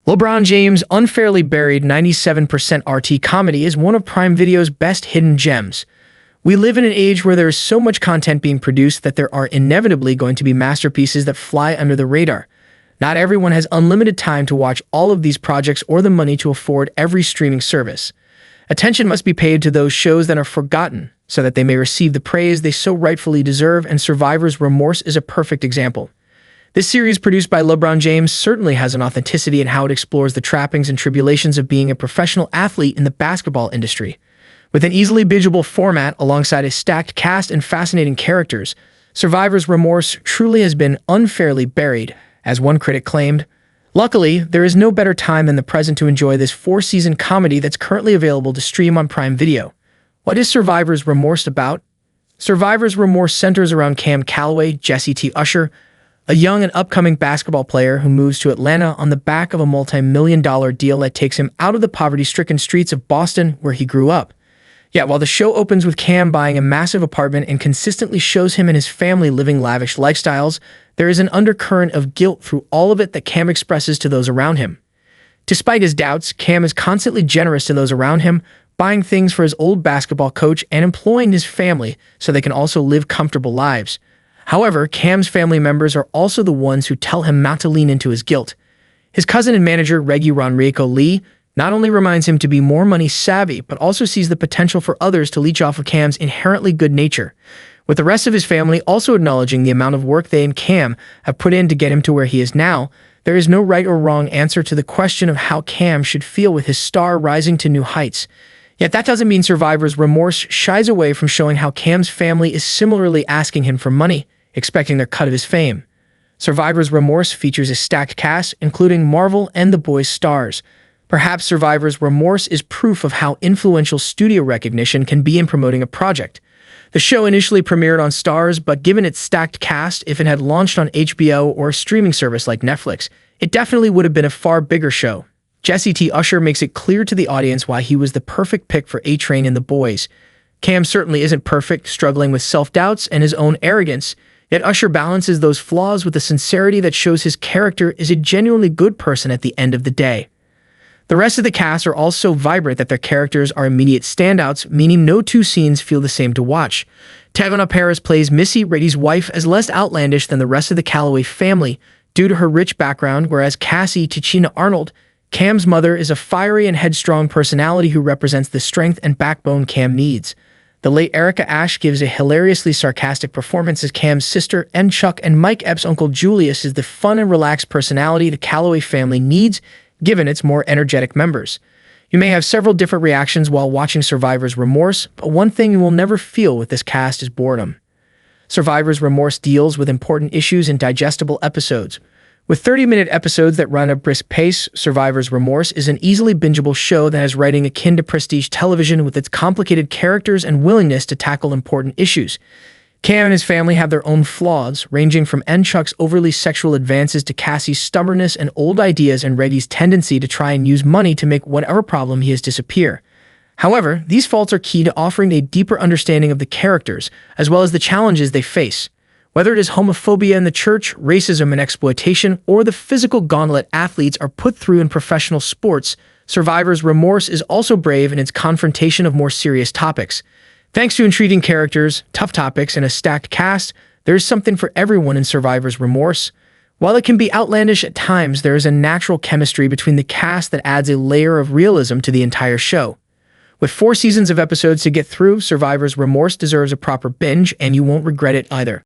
LeBron James' unfairly buried 97% RT comedy is one of Prime Video's best hidden gems. We live in an age where there is so much content being produced that there are inevitably going to be masterpieces that fly under the radar. Not everyone has unlimited time to watch all of these projects or the money to afford every streaming service. Attention must be paid to those shows that are forgotten so that they may receive the praise they so rightfully deserve, and Survivor's Remorse is a perfect example. This series, produced by LeBron James, certainly has an authenticity in how it explores the trappings and tribulations of being a professional athlete in the basketball industry. With an easily bingeable format alongside a stacked cast and fascinating characters, Survivor's Remorse truly has been unfairly buried, as one critic claimed. Luckily, there is no better time than the present to enjoy this 4-season comedy that's currently available to stream on Prime Video. What is Survivor's Remorse about? Survivor's Remorse centers around Cam Calloway, Jesse T. Usher, a young and upcoming basketball player who moves to Atlanta on the back of a multi-million-dollar deal that takes him out of the poverty-stricken streets of Boston where he grew up. Yet while the show opens with Cam buying a massive apartment and consistently shows him and his family living lavish lifestyles, there is an undercurrent of guilt through all of it that Cam expresses to those around him. Despite his doubts, Cam is constantly generous to those around him, buying things for his old basketball coach and employing his family so they can also live comfortable lives. However, Cam's family members are also the ones who tell him not to lean into his guilt. His cousin and manager, Reggie Ronrico Lee, not only reminds him to be more money savvy, but also sees the potential for others to leech off of Cam's inherently good nature, with the rest of his family also acknowledging the amount of work they and Cam have put in to get him to where he is now. There is no right or wrong answer to the question of how Cam should feel with his star rising to new heights. Yet that doesn't mean Survivor's Remorse shies away from showing how Cam's family is similarly asking him for money, expecting their cut of his fame. Survivor's Remorse features a stacked cast, including Marvel and The Boys stars. Perhaps Survivor's Remorse is proof of how influential studio recognition can be in promoting a project. The show initially premiered on Stars, but given its stacked cast, if it had launched on HBO or a streaming service like Netflix, it definitely would have been a far bigger show. Jesse T. Usher makes it clear to the audience why he was the perfect pick for A-Train in The Boys. Cam certainly isn't perfect, struggling with self-doubts and his own arrogance, yet Usher balances those flaws with a sincerity that shows his character is a genuinely good person at the end of the day. The rest of the cast are all so vibrant that their characters are immediate standouts, meaning no two scenes feel the same to watch. Tavana Paris plays Missy, Reddy's wife, as less outlandish than the rest of the Calloway family due to her rich background, whereas Cassie Tichina Arnold, Cam's mother, is a fiery and headstrong personality who represents the strength and backbone Cam needs. The late Erica Ash gives a hilariously sarcastic performance as Cam's sister, and Chuck and Mike Epps' uncle Julius is the fun and relaxed personality the Calloway family needs, given its more energetic members. You may have several different reactions while watching Survivor's Remorse, but one thing you will never feel with this cast is boredom. Survivor's Remorse deals with important issues in digestible episodes. With 30-minute episodes that run at a brisk pace, Survivor's Remorse is an easily bingeable show that has writing akin to prestige television with its complicated characters and willingness to tackle important issues. Cam and his family have their own flaws, ranging from Chuck's overly sexual advances to Cassie's stubbornness and old ideas and Reddy's tendency to try and use money to make whatever problem he has disappear. However, these faults are key to offering a deeper understanding of the characters, as well as the challenges they face. Whether it is homophobia in the church, racism and exploitation, or the physical gauntlet athletes are put through in professional sports, Survivor's Remorse is also brave in its confrontation of more serious topics. Thanks to intriguing characters, tough topics, and a stacked cast, there is something for everyone in Survivor's Remorse. While it can be outlandish at times, there is a natural chemistry between the cast that adds a layer of realism to the entire show. With 4 seasons of episodes to get through, Survivor's Remorse deserves a proper binge, and you won't regret it either.